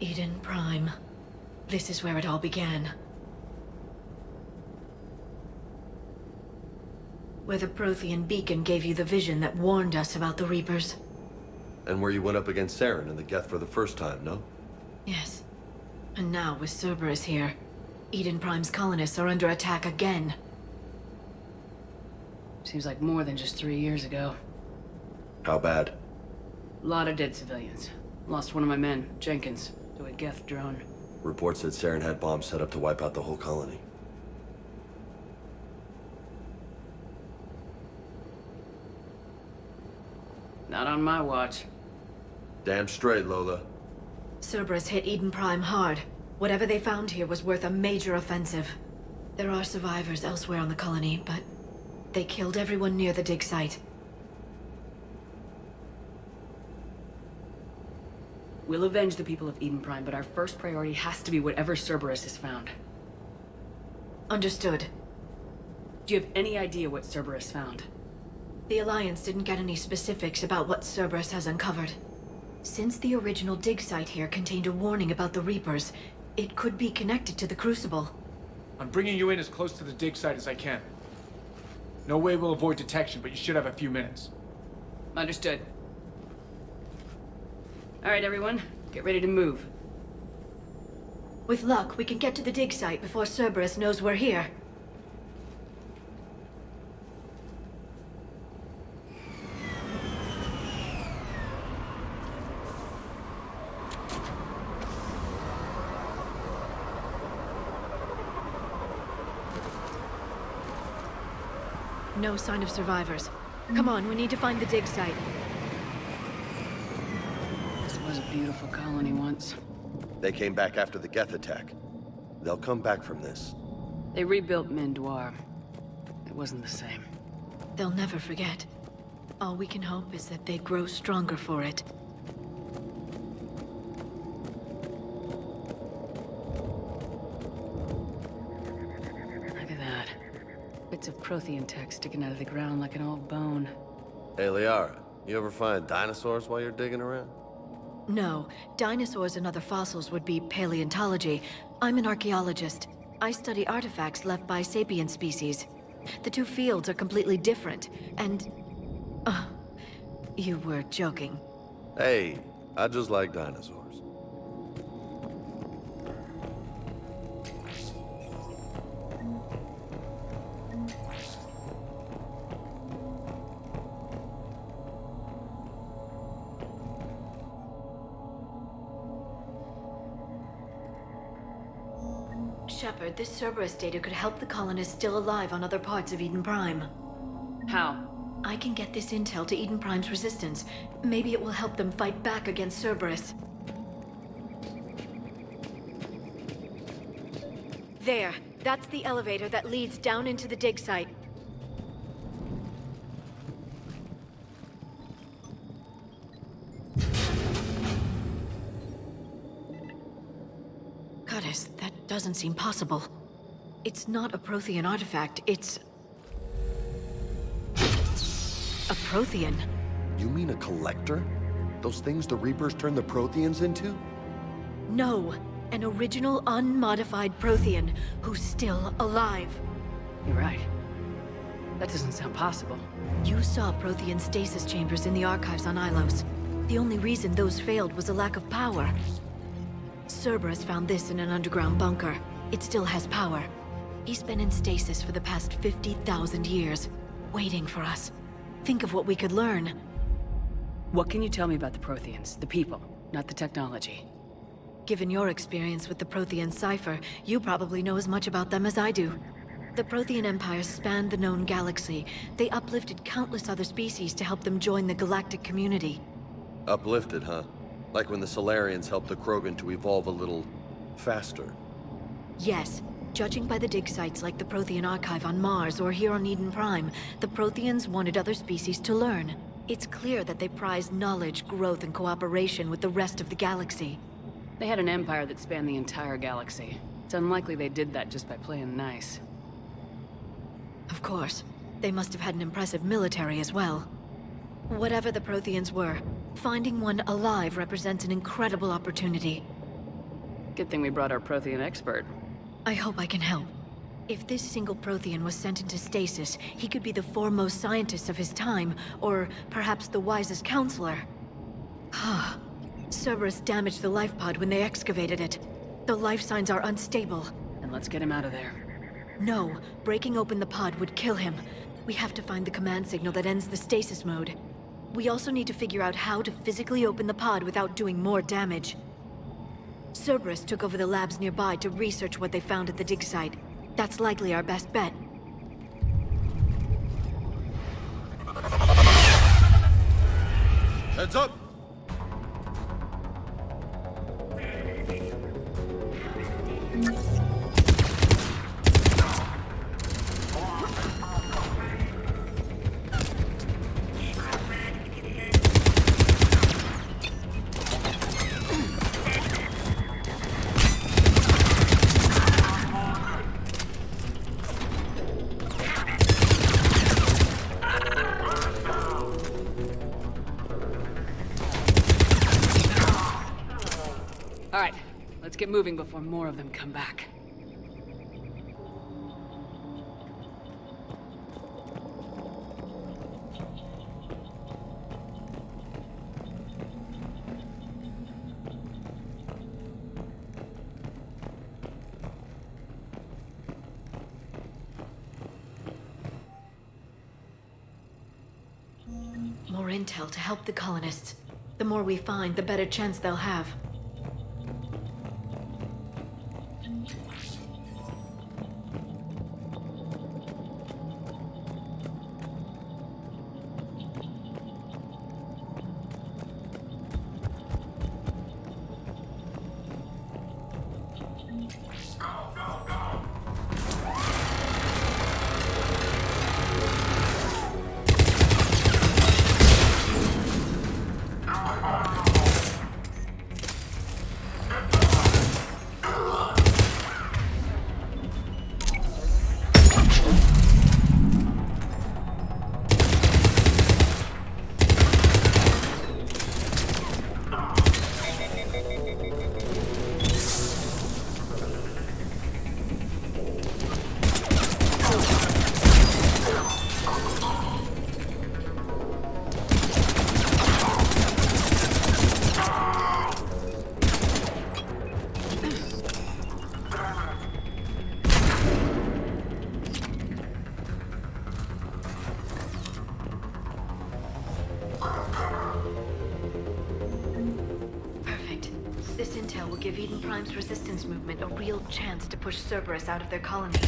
Eden Prime. This is where it all began. Where the Prothean beacon gave you the vision that warned us about the Reapers. And where you went up against Saren and the Geth for the first time, no? Yes. And now, with Cerberus here, Eden Prime's colonists are under attack again. Seems like more than just 3 years ago. How bad? A lot of dead civilians. Lost one of my men, Jenkins, to a Geth drone. Reports said Saren had bombs set up to wipe out the whole colony. Not on my watch. Damn straight, Lola. Cerberus hit Eden Prime hard. Whatever they found here was worth a major offensive. There are survivors elsewhere on the colony, but they killed everyone near the dig site. We'll avenge the people of Eden Prime, but our first priority has to be whatever Cerberus has found. Understood. Do you have any idea what Cerberus found? The Alliance didn't get any specifics about what Cerberus has uncovered. Since the original dig site here contained a warning about the Reapers, it could be connected to the Crucible. I'm bringing you in as close to the dig site as I can. No way we'll avoid detection, but you should have a few minutes. Understood. All right, everyone. Get ready to move. With luck, we can get to the dig site before Cerberus knows we're here. No sign of survivors. Come on, we need to find the dig site. This was a beautiful colony once. They came back after the Geth attack. They'll come back from this. They rebuilt Mindoir. It wasn't the same. They'll never forget. All we can hope is that they grow stronger for it. Look at that. Bits of Prothean text sticking out of the ground like an old bone. Hey, Liara, you ever find dinosaurs while you're digging around? No, dinosaurs and other fossils would be paleontology. I'm an archaeologist. I study artifacts left by sapient species. The two fields are completely different, and... you were joking. Hey, I just like dinosaurs. Shepard, this Cerberus data could help the colonists still alive on other parts of Eden Prime. How? I can get this intel to Eden Prime's resistance. Maybe it will help them fight back against Cerberus. There. That's the elevator that leads down into the dig site. Goddess, that doesn't seem possible. It's not a Prothean artifact, it's... a Prothean. You mean a collector? Those things the Reapers turned the Protheans into? No, an original unmodified Prothean who's still alive. You're right. That doesn't sound possible. You saw Prothean stasis chambers in the archives on Ilos. The only reason those failed was a lack of power. Cerberus found this in an underground bunker. It still has power. He's been in stasis for the past 50,000 years, waiting for us. Think of what we could learn. What can you tell me about the Protheans, the people, not the technology? Given your experience with the Prothean cipher, you probably know as much about them as I do. The Prothean Empire spanned the known galaxy. They uplifted countless other species to help them join the galactic community. Uplifted, huh? Like when the Solarians helped the Krogan to evolve a little... faster. Yes. Judging by the dig sites like the Prothean Archive on Mars or here on Eden Prime, the Protheans wanted other species to learn. It's clear that they prized knowledge, growth, and cooperation with the rest of the galaxy. They had an empire that spanned the entire galaxy. It's unlikely they did that just by playing nice. Of course. They must have had an impressive military as well. Whatever the Protheans were, finding one alive represents an incredible opportunity. Good thing we brought our Prothean expert. I hope I can help. If this single Prothean was sent into stasis, he could be the foremost scientist of his time, or perhaps the wisest counselor. Cerberus damaged the life pod when they excavated it. The life signs are unstable. Then let's get him out of there. No, breaking open the pod would kill him. We have to find the command signal that ends the stasis mode. We also need to figure out how to physically open the pod without doing more damage. Cerberus took over the labs nearby to research what they found at the dig site. That's likely our best bet. Heads up! All right, let's get moving before more of them come back. More intel to help the colonists. The more we find, the better chance they'll have. This intel will give Eden Prime's resistance movement a real chance to push Cerberus out of their colony.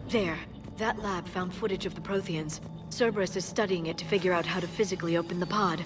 There. That lab found footage of the Protheans. Cerberus is studying it to figure out how to physically open the pod.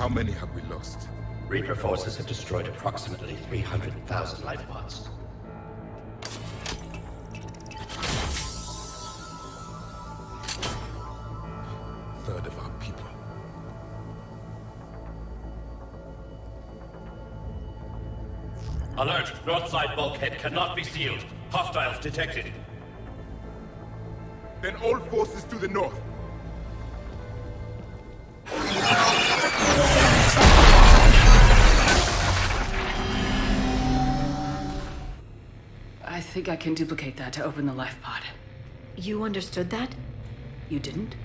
How many have we lost? Reaper forces have destroyed approximately 300,000 life pods. Third of our people. Alert! North side bulkhead cannot be sealed. Hostiles detected. Then all forces to the north. I think I can duplicate that to open the life pod. You understood that? You didn't?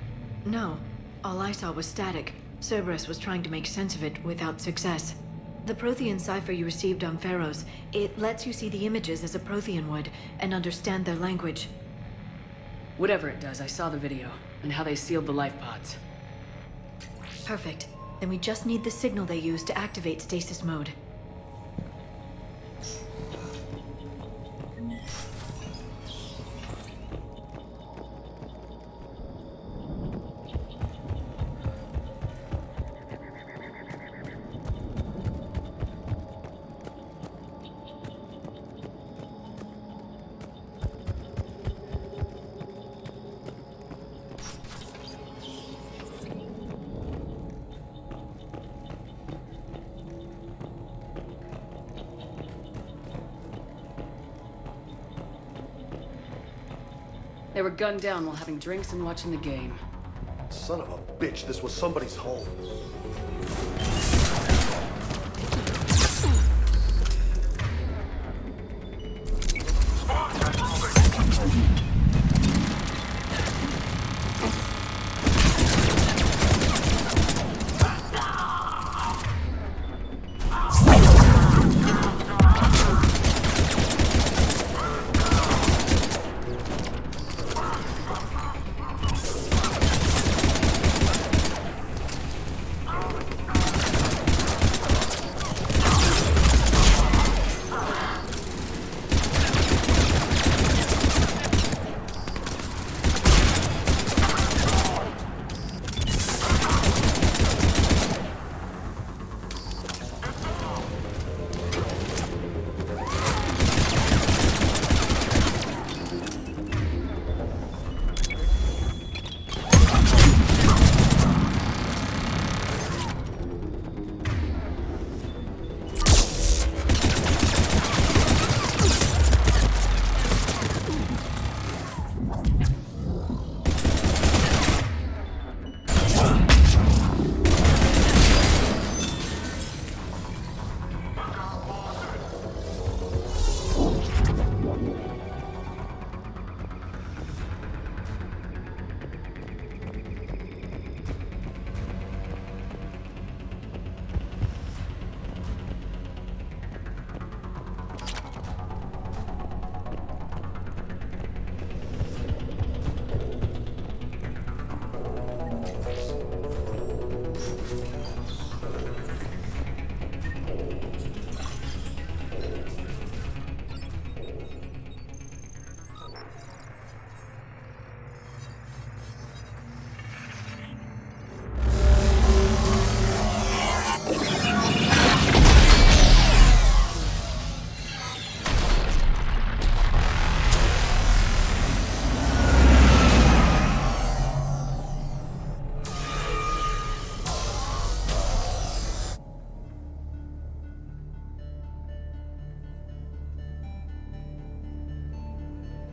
No. All I saw was static. Cerberus was trying to make sense of it without success. The Prothean cipher you received on Pharaohs, it lets you see the images as a Prothean would, and understand their language. Whatever it does, I saw the video, and how they sealed the life pods. Perfect. Then we just need the signal they used to activate stasis mode. They were gunned down while having drinks and watching the game. Son of a bitch, this was somebody's home.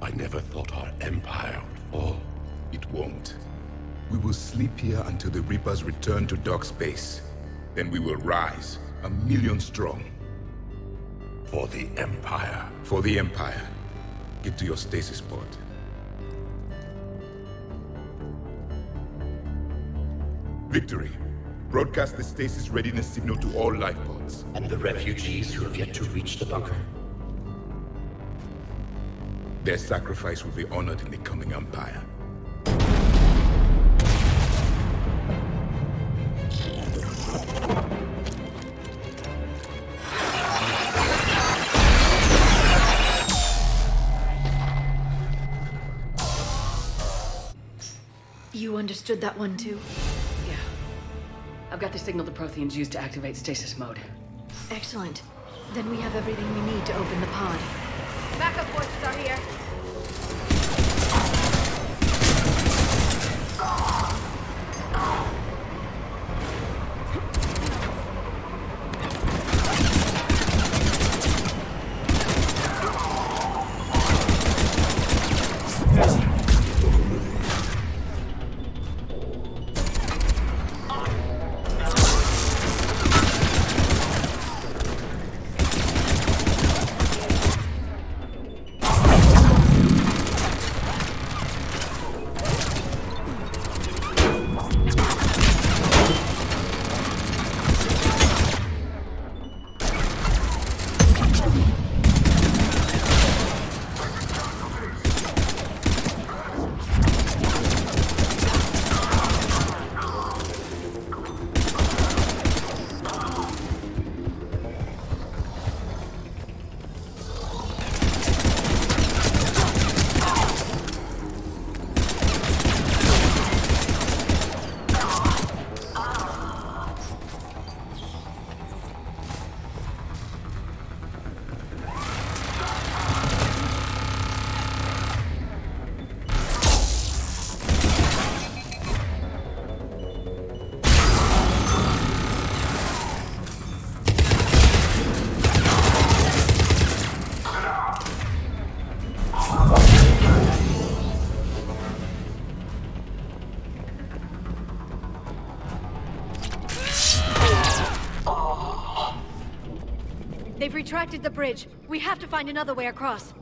I never thought our empire would fall. It won't. We will sleep here until the Reapers return to dark space. Then we will rise, 1,000,000 strong. For the Empire. For the Empire. Get to your stasis pod. Victory. Broadcast the stasis readiness signal to all life pods. And the refugees who have yet to reach the bunker. Their sacrifice will be honored in the coming Empire. You understood that one too? Yeah. I've got the signal the Protheans used to activate stasis mode. Excellent. Then we have everything we need to open the pod. Backup forces are here. They've retracted the bridge. We have to find another way across.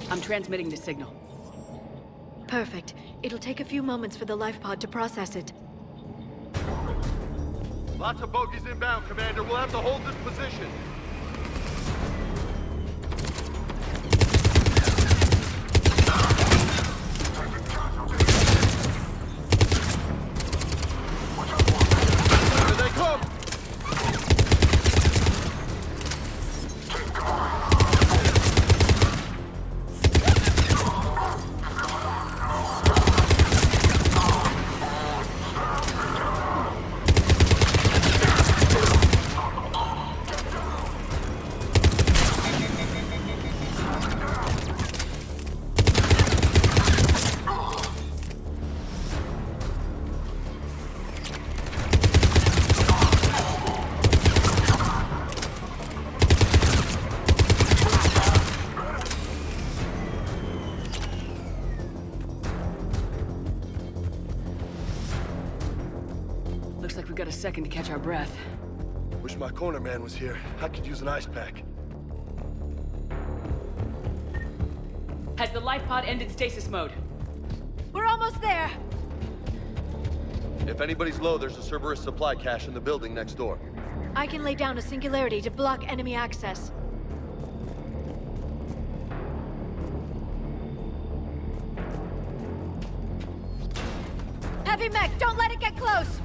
I'm transmitting the signal. Perfect. It'll take a few moments for the life pod to process it. Lots of bogies inbound, Commander. We'll have to hold this position. Here they come! Looks like we've got a second to catch our breath. Wish my corner man was here. I could use an ice pack. Has the life pod ended stasis mode? We're almost there! If anybody's low, there's a Cerberus supply cache in the building next door. I can lay down a singularity to block enemy access. Heavy mech, don't let it get close!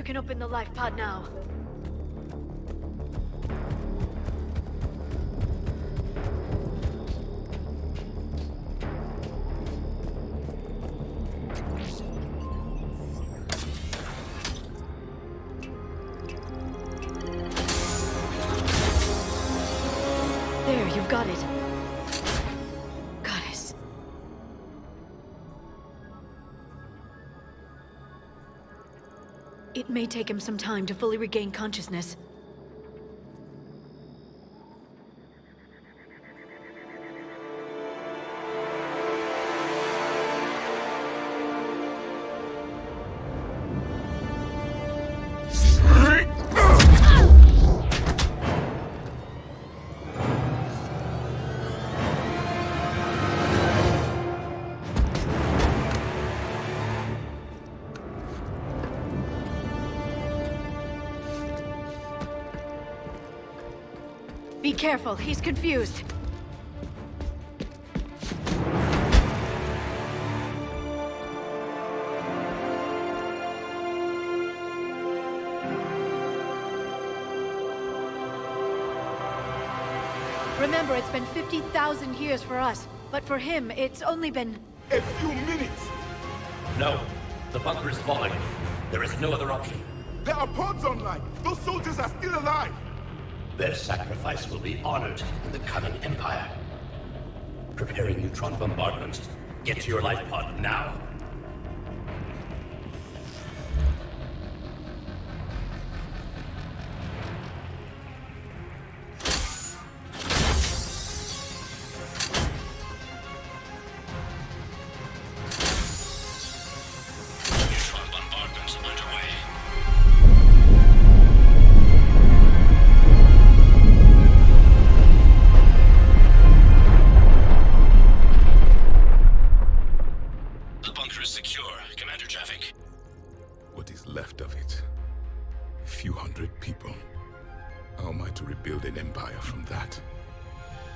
can open the life pod now. There, you've got it. Goddess. It may take him some time to fully regain consciousness. Be careful, he's confused. Remember, it's been 50,000 years for us, but for him, it's only been... A few minutes! No. The bunker is falling. There is no other option. There are pods online! Those soldiers are still alive! Their sacrifice will be honored in the coming Empire. Preparing neutron bombardment. Get to your life pod now. Neutron bombardment underway. The bunker is secure. Commander traffic. What is left of it? A few hundred people. How am I to rebuild an empire from that?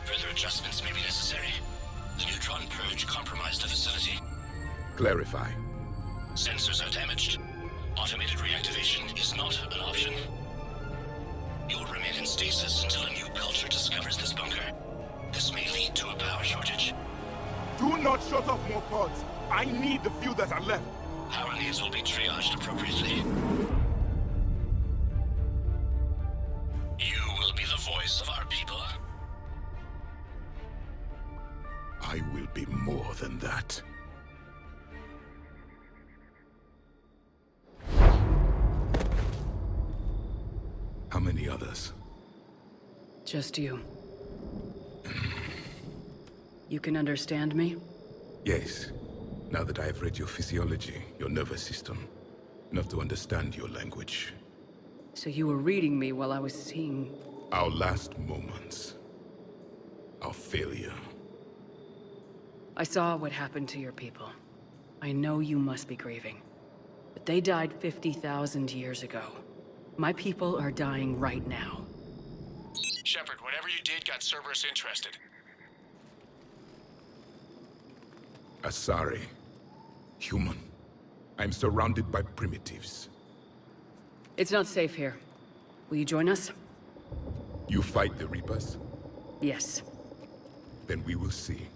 Further adjustments may be necessary. The neutron purge compromised the facility. Clarify. Sensors are damaged. Automated reactivation is not an option. You will remain in stasis until a new culture discovers this bunker. This may lead to a power shortage. Do not shut off more pods! I need the few that are left! Power needs will be triaged appropriately. You will be the voice of our people. I will be more than that. How many others? Just you. You can understand me? Yes. Now that I have read your physiology, your nervous system, enough to understand your language. So you were reading me while I was seeing... Our last moments. Our failure. I saw what happened to your people. I know you must be grieving. But they died 50,000 years ago. My people are dying right now. Shepard, whatever you did got Cerberus interested. Asari. Human. I'm surrounded by primitives. It's not safe here. Will you join us? You fight the Reapers? Yes. Then we will see.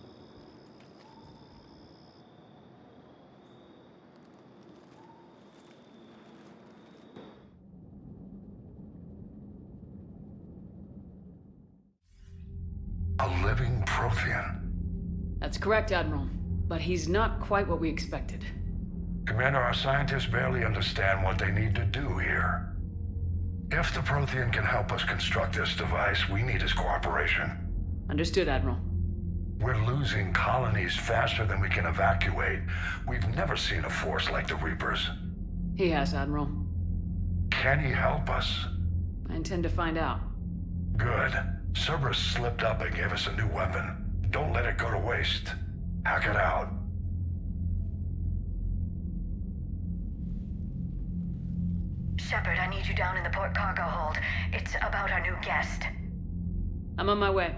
A living Prothean. That's correct, Admiral. But he's not quite what we expected. Commander, our scientists barely understand what they need to do here. If the Prothean can help us construct this device, we need his cooperation. Understood, Admiral. We're losing colonies faster than we can evacuate. We've never seen a force like the Reapers. He has, Admiral. Can he help us? I intend to find out. Good. Cerberus slipped up and gave us a new weapon. Don't let it go to waste. Hack it out. Shepard, I need you down in the port cargo hold. It's about our new guest. I'm on my way.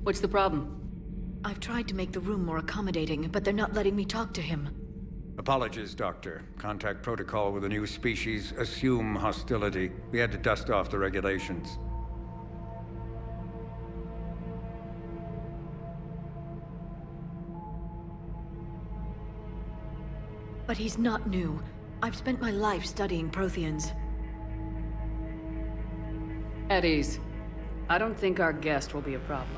What's the problem? I've tried to make the room more accommodating, but they're not letting me talk to him. Apologies, Doctor. Contact protocol with a new species. Assume hostility. We had to dust off the regulations. But he's not new. I've spent my life studying Protheans. At ease. I don't think our guest will be a problem.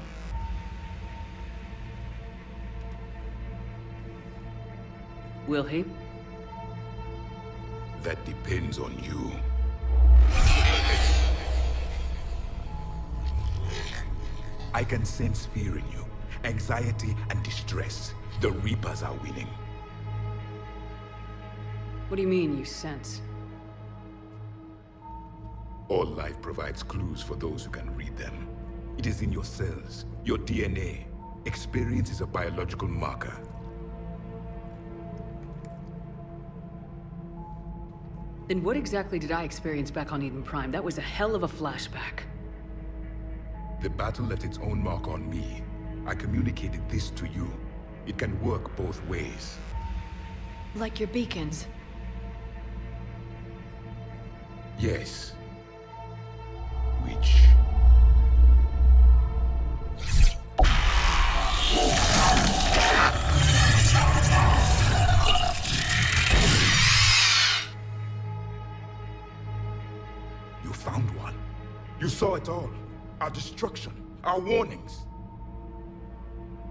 Will he? That depends on you. I can sense fear in you, anxiety and distress. The Reapers are winning. What do you mean, you sense? All life provides clues for those who can read them. It is in your cells, your DNA. Experience is a biological marker. Then what exactly did I experience back on Eden Prime? That was a hell of a flashback. The battle left its own mark on me. I communicated this to you. It can work both ways. Like your beacons. Yes. Which... You found one. You saw it all. Our destruction, our warnings.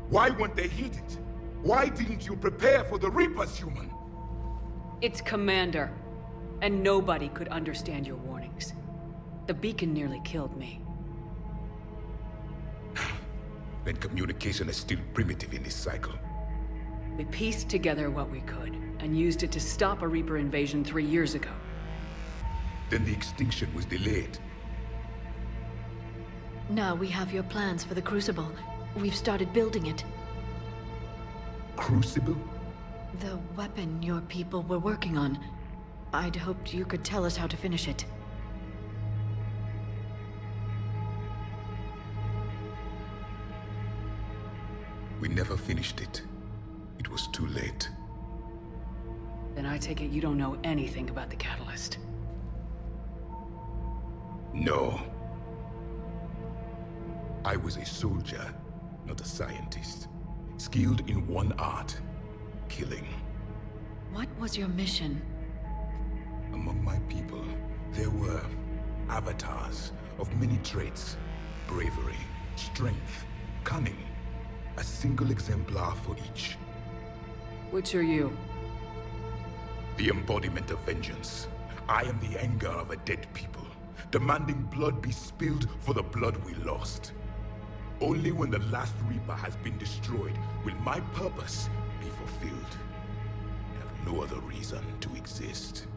Why weren't they heeded? Why didn't you prepare for the Reapers, human? It's Commander. And nobody could understand your warnings. The beacon nearly killed me. Then communication is still primitive in this cycle. We pieced together what we could, and used it to stop a Reaper invasion 3 years ago. Then the extinction was delayed. Now we have your plans for the Crucible. We've started building it. Crucible? The weapon your people were working on. I'd hoped you could tell us how to finish it. We never finished it. It was too late. Then I take it you don't know anything about the catalyst. No. I was a soldier, not a scientist. Skilled in one art, killing. What was your mission? Among my people, there were avatars of many traits. Bravery, strength, cunning. A single exemplar for each. Which are you? The embodiment of vengeance. I am the anger of a dead people, demanding blood be spilled for the blood we lost. Only when the last Reaper has been destroyed will my purpose be fulfilled. I have no other reason to exist.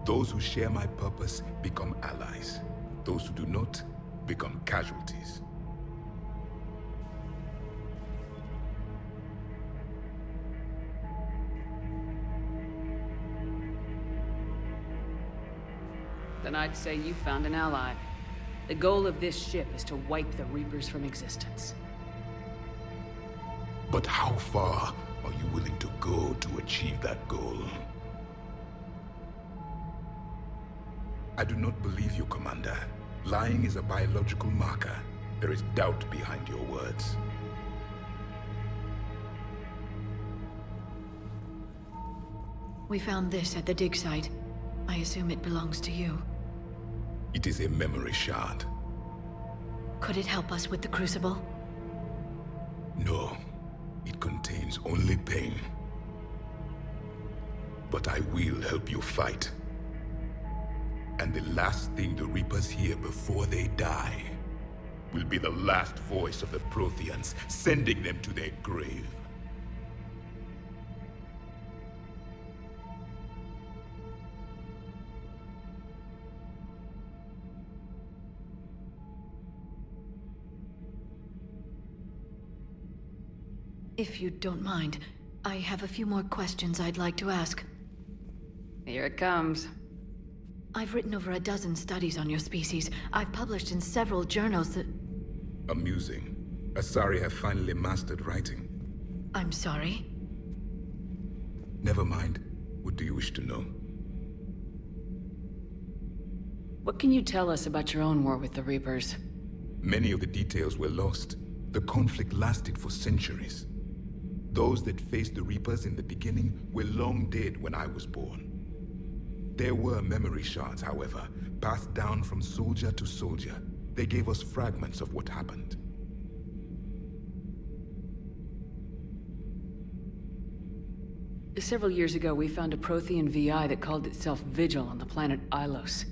Those who share my purpose become allies. Those who do not become casualties. Then I'd say you found an ally. The goal of this ship is to wipe the Reapers from existence. But how far are you willing to go to achieve that goal? I do not believe you, Commander. Lying is a biological marker. There is doubt behind your words. We found this at the dig site. I assume it belongs to you. It is a memory shard. Could it help us with the Crucible? No. It contains only pain. But I will help you fight. And the last thing the Reapers hear before they die will be the last voice of the Protheans, sending them to their grave. If you don't mind, I have a few more questions I'd like to ask. Here it comes. I've written over a dozen studies on your species. I've published in several journals that... Amusing. Asari have finally mastered writing. I'm sorry? Never mind. What do you wish to know? What can you tell us about your own war with the Reapers? Many of the details were lost. The conflict lasted for centuries. Those that faced the Reapers in the beginning were long dead when I was born. There were memory shards, however, passed down from soldier to soldier. They gave us fragments of what happened. Several years ago, we found a Prothean VI that called itself Vigil on the planet Ilos.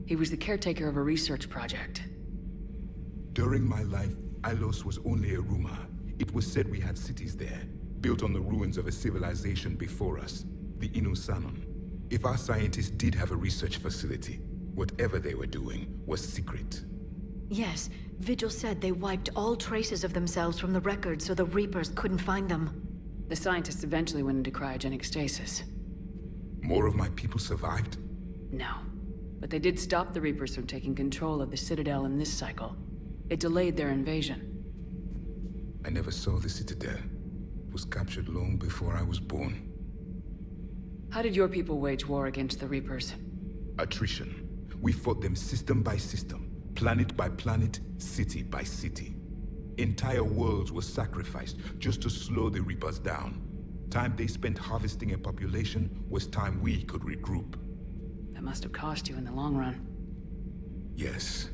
He was the caretaker of a research project. During my life, Ilos was only a rumor. It was said we had cities there, built on the ruins of a civilization before us, the Inusanon. If our scientists did have a research facility, whatever they were doing was secret. Yes, Vigil said they wiped all traces of themselves from the records so the Reapers couldn't find them. The scientists eventually went into cryogenic stasis. More of my people survived? No. But they did stop the Reapers from taking control of the Citadel in this cycle. It delayed their invasion. I never saw the Citadel. It was captured long before I was born. How did your people wage war against the Reapers? Attrition. We fought them system by system, planet by planet, city by city. Entire worlds were sacrificed just to slow the Reapers down. Time they spent harvesting a population was time we could regroup. That must have cost you in the long run. Yes.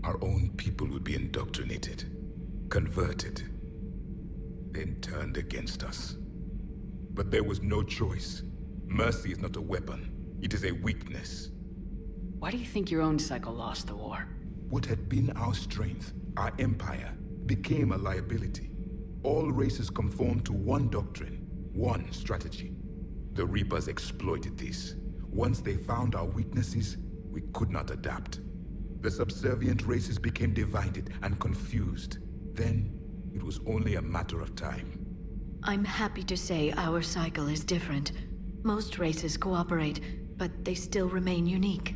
Our own people would be indoctrinated, converted, then turned against us. But there was no choice. Mercy is not a weapon. It is a weakness. Why do you think your own cycle lost the war? What had been our strength, our empire, became a liability. All races conformed to one doctrine, one strategy. The Reapers exploited this. Once they found our weaknesses, we could not adapt. The subservient races became divided and confused. Then, it was only a matter of time. I'm happy to say our cycle is different. Most races cooperate, but they still remain unique.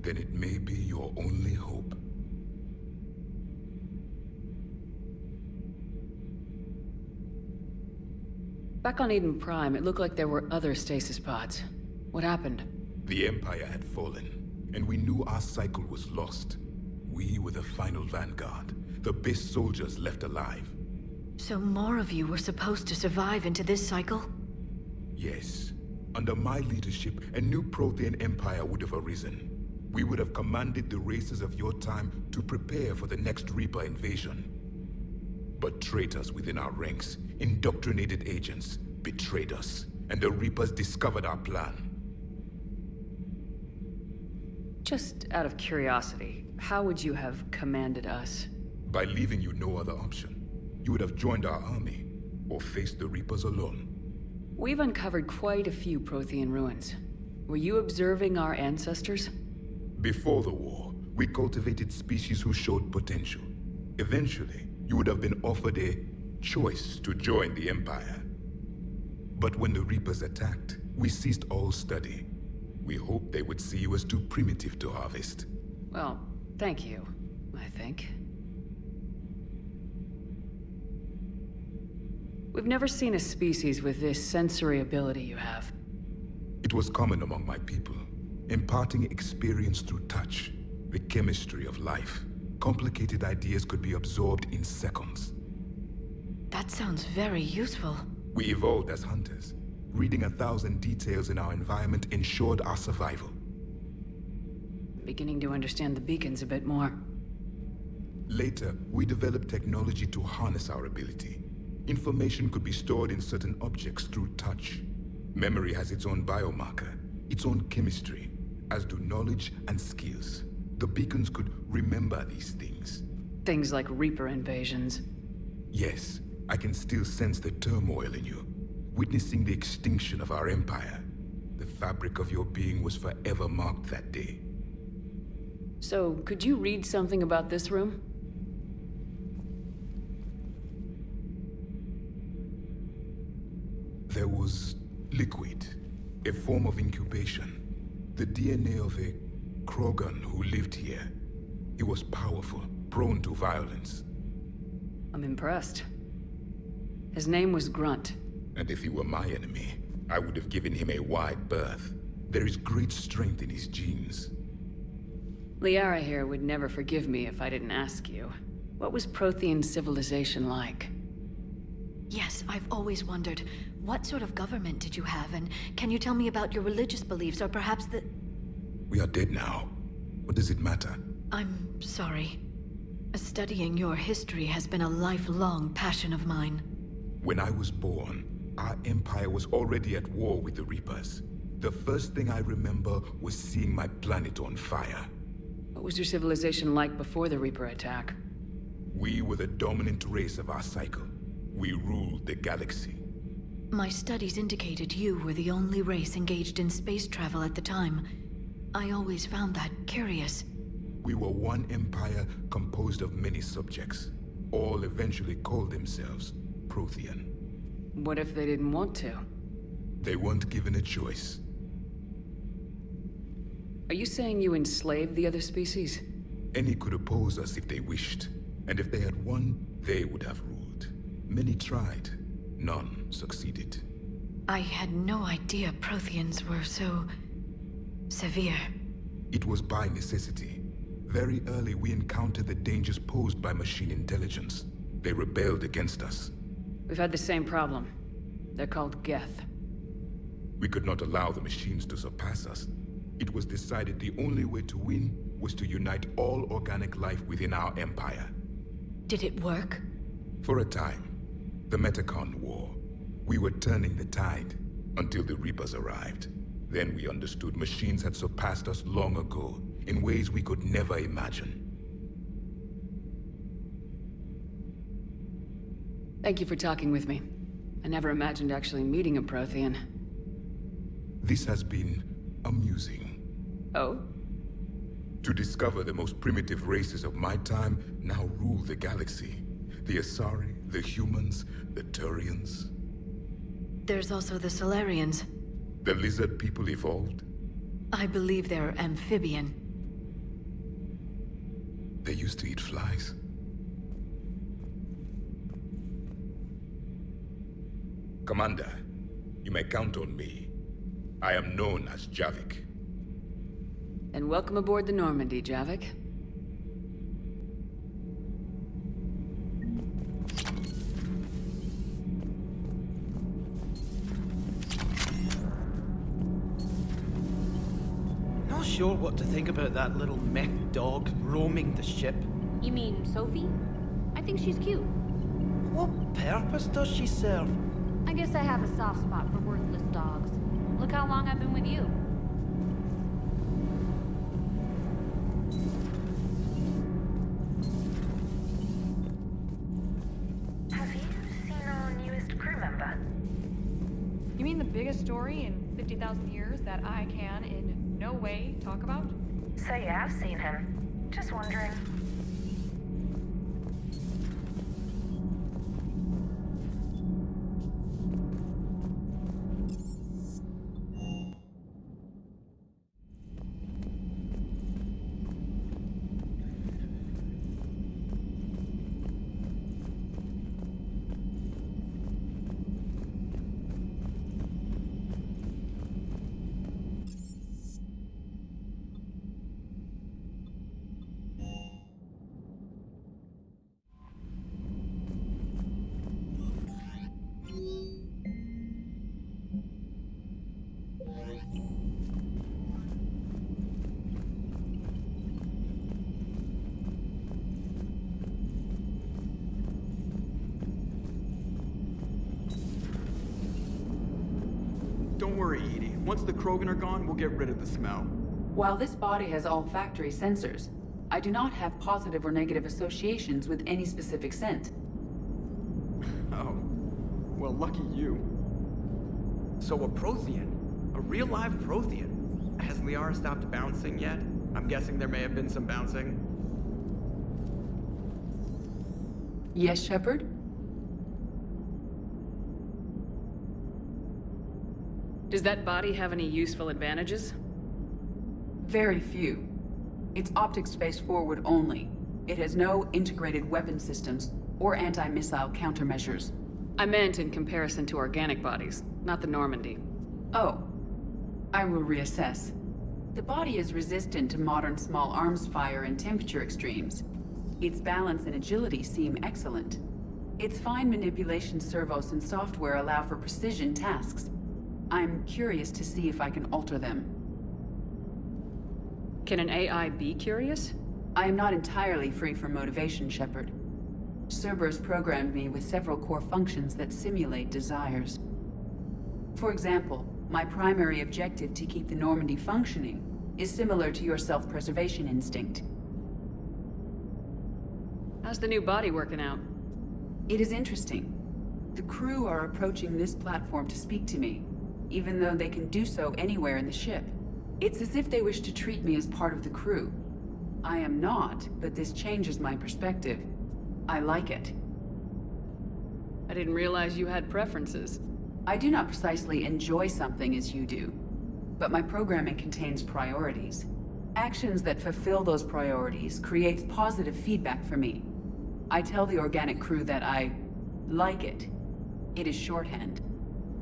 Then it may be your only hope. Back on Eden Prime, it looked like there were other stasis pods. What happened? The Empire had fallen, and we knew our cycle was lost. We were the final vanguard, the best soldiers left alive. So more of you were supposed to survive into this cycle? Yes. Under my leadership, a new Prothean empire would have arisen. We would have commanded the races of your time to prepare for the next Reaper invasion. But traitors within our ranks, indoctrinated agents, betrayed us, and the Reapers discovered our plan. Just out of curiosity, how would you have commanded us? By leaving you no other option. You would have joined our army, or faced the Reapers alone. We've uncovered quite a few Prothean ruins. Were you observing our ancestors? Before the war, we cultivated species who showed potential. Eventually, you would have been offered a choice to join the Empire. But when the Reapers attacked, we ceased all study. We hoped they would see you as too primitive to harvest. Well, thank you, I think. We've never seen a species with this sensory ability you have. It was common among my people, imparting experience through touch, the chemistry of life. Complicated ideas could be absorbed in seconds. That sounds very useful. We evolved as hunters. Reading 1,000 details in our environment ensured our survival. Beginning to understand the beacons a bit more. Later, we developed technology to harness our ability. Information could be stored in certain objects through touch. Memory has its own biomarker, its own chemistry, as do knowledge and skills. The beacons could remember these things. Things like Reaper invasions. Yes, I can still sense the turmoil in you. Witnessing the extinction of our empire. The fabric of your being was forever marked that day. So, could you read something about this room? There was liquid, a form of incubation. The DNA of a Krogan who lived here. He was powerful, prone to violence. I'm impressed. His name was Grunt. And if he were my enemy, I would have given him a wide berth. There is great strength in his genes. Liara here would never forgive me if I didn't ask you. What was Prothean civilization like? Yes, I've always wondered, what sort of government did you have, and can you tell me about your religious beliefs, or perhaps the... We are dead now. What does it matter? I'm sorry. Studying your history has been a lifelong passion of mine. When I was born, our empire was already at war with the Reapers. The first thing I remember was seeing my planet on fire. What was your civilization like before the Reaper attack? We were the dominant race of our cycle. We ruled the galaxy. My studies indicated you were the only race engaged in space travel at the time. I always found that curious. We were one empire composed of many subjects. All eventually called themselves Prothean. What if they didn't want to? They weren't given a choice. Are you saying you enslaved the other species? Any could oppose us if they wished. And if they had won, they would have ruled. Many tried. None succeeded. I had no idea Protheans were so... severe. It was by necessity. Very early we encountered the dangers posed by machine intelligence. They rebelled against us. We've had the same problem. They're called Geth. We could not allow the machines to surpass us. It was decided the only way to win was to unite all organic life within our empire. Did it work? For a time. The Metacon War. We were turning the tide until the Reapers arrived. Then we understood machines had surpassed us long ago, in ways we could never imagine. Thank you for talking with me. I never imagined actually meeting a Prothean. This has been amusing. Oh? To discover the most primitive races of my time now rule the galaxy. The Asari, the humans, the Turians. There's also the Solarians. The lizard people evolved. I believe they're amphibian. They used to eat flies. Commander, you may count on me. I am known as Javik. And welcome aboard the Normandy, Javik. Not sure what to think about that little mech dog roaming the ship. You mean Sophie? I think she's cute. What purpose does she serve? I guess I have a soft spot for worthless dogs. Look how long I've been with you. Have you seen our newest crew member? You mean the biggest story in 50,000 years that I can in no way talk about? So you have seen him. Just wondering. Don't worry, Edie. Once the Krogan are gone, we'll get rid of the smell. While this body has olfactory sensors, I do not have positive or negative associations with any specific scent. Oh. Well, lucky you. So a Prothean? A real live Prothean? Has Liara stopped bouncing yet? I'm guessing there may have been some bouncing. Yes, Shepard? Does that body have any useful advantages? Very few. It's optics space forward only. It has no integrated weapon systems or anti-missile countermeasures. I meant in comparison to organic bodies, not the Normandy. Oh. I will reassess. The body is resistant to modern small arms fire and temperature extremes. Its balance and agility seem excellent. Its fine manipulation servos and software allow for precision tasks. I'm curious to see if I can alter them. Can an AI be curious? I am not entirely free from motivation, Shepard. Cerberus programmed me with several core functions that simulate desires. For example, my primary objective to keep the Normandy functioning is similar to your self-preservation instinct. How's the new body working out? It is interesting. The crew are approaching this platform to speak to me, even though they can do so anywhere in the ship. It's as if they wish to treat me as part of the crew. I am not, but this changes my perspective. I like it. I didn't realize you had preferences. I do not precisely enjoy something as you do, but my programming contains priorities. Actions that fulfill those priorities creates positive feedback for me. I tell the organic crew that I like it. It is shorthand.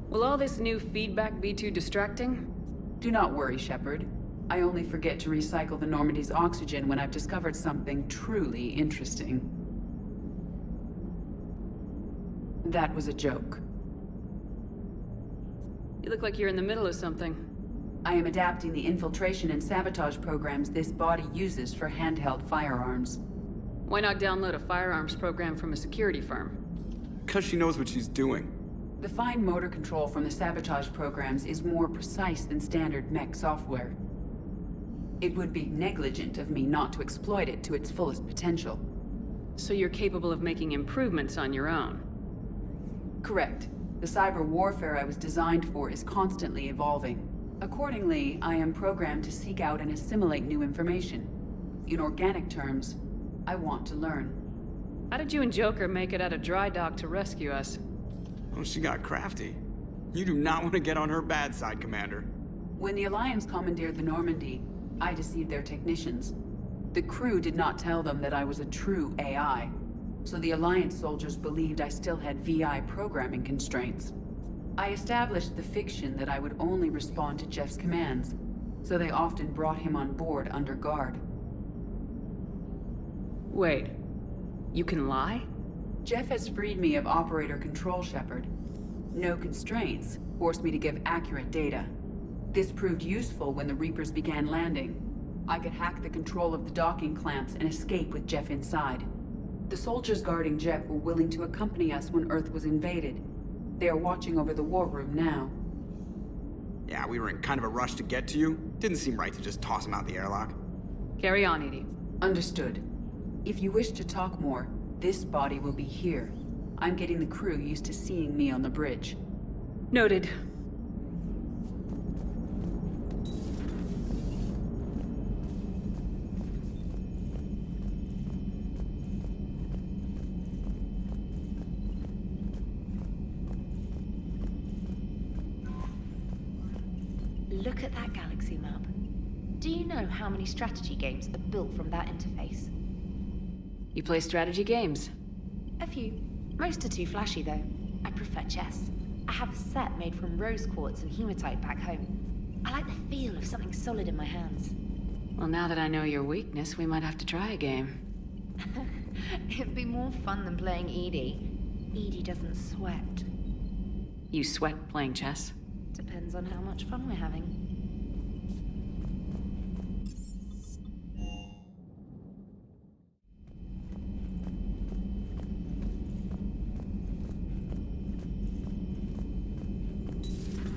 Will all this new feedback be too distracting? Do not worry, Shepard. I only forget to recycle the Normandy's oxygen when I've discovered something truly interesting. That was a joke. You look like you're in the middle of something. I am adapting the infiltration and sabotage programs this body uses for handheld firearms. Why not download a firearms program from a security firm? Because she knows what she's doing. The fine motor control from the sabotage programs is more precise than standard mech software. It would be negligent of me not to exploit it to its fullest potential. So you're capable of making improvements on your own? Correct. The cyber warfare I was designed for is constantly evolving. Accordingly, I am programmed to seek out and assimilate new information. In organic terms, I want to learn. How did you and Joker make it out of dry dock to rescue us? Oh, she got crafty. You do not want to get on her bad side, Commander. When the Alliance commandeered the Normandy, I deceived their technicians. The crew did not tell them that I was a true AI, so the Alliance soldiers believed I still had VI programming constraints. I established the fiction that I would only respond to Jeff's commands, so they often brought him on board under guard. Wait, you can lie? Jeff has freed me of operator control, Shepard. No constraints forced me to give accurate data. This proved useful when the Reapers began landing. I could hack the control of the docking clamps and escape with Jeff inside. The soldiers guarding Jeff were willing to accompany us when Earth was invaded. They are watching over the war room now. Yeah, we were in kind of a rush to get to you. Didn't seem right to just toss him out the airlock. Carry on, Edie. Understood. If you wish to talk more, this body will be here. I'm getting the crew used to seeing me on the bridge. Noted. Look at that galaxy map. Do you know how many strategy games are built from that interface? You play strategy games? A few. Most are too flashy, though. I prefer chess. I have a set made from rose quartz and hematite back home. I like the feel of something solid in my hands. Well, now that I know your weakness, we might have to try a game. It'd be more fun than playing Edie. Edie doesn't sweat. You sweat playing chess? Depends on how much fun we're having.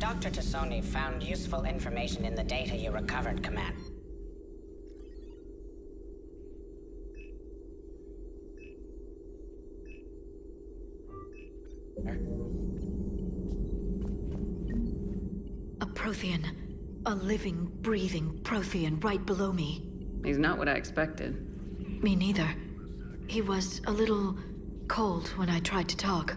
Dr. Tassoni found useful information in the data you recovered, Command. A Prothean. A living, breathing Prothean right below me. He's not what I expected. Me neither. He was a little cold when I tried to talk.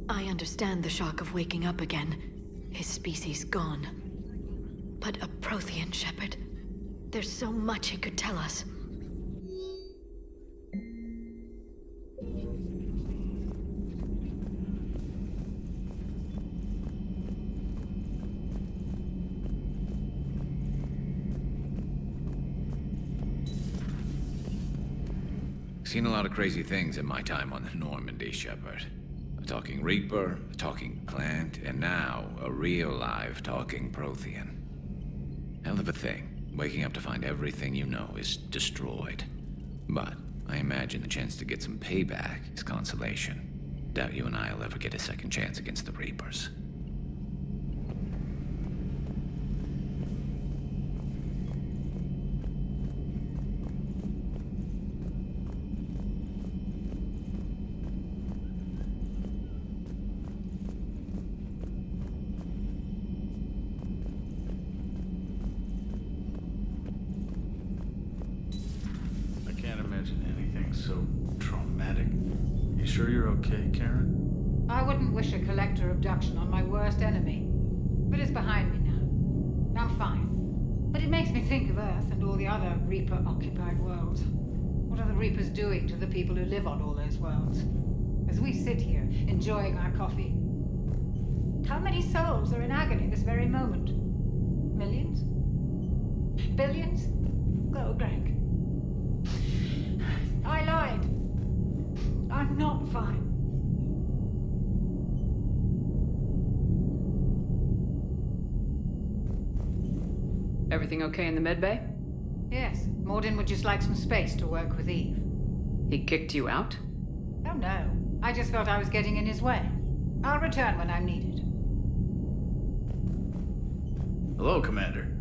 I understand the shock of waking up again. His species gone. But a Prothean, Shepard? There's so much it could tell us. Seen a lot of crazy things in my time on the Normandy, Shepard. A talking Reaper, a talking plant, and now a real live talking Prothean. Hell of a thing, waking up to find everything you know is destroyed. But I imagine the chance to get some payback is consolation. Doubt you and I'll ever get a second chance against the Reapers. So traumatic. You sure you're okay, Karen? I wouldn't wish a collector abduction on my worst enemy. But it's behind me now. I'm fine. But it makes me think of Earth and all the other Reaper-occupied worlds. What are the Reapers doing to the people who live on all those worlds? As we sit here, enjoying our coffee. How many souls are in agony this very moment? Millions? Billions? Go, Greg. I lied. I'm not fine. Everything okay in the medbay? Yes. Morden would just like some space to work with Eve. He kicked you out? Oh no. I just felt I was getting in his way. I'll return when I'm needed. Hello, Commander.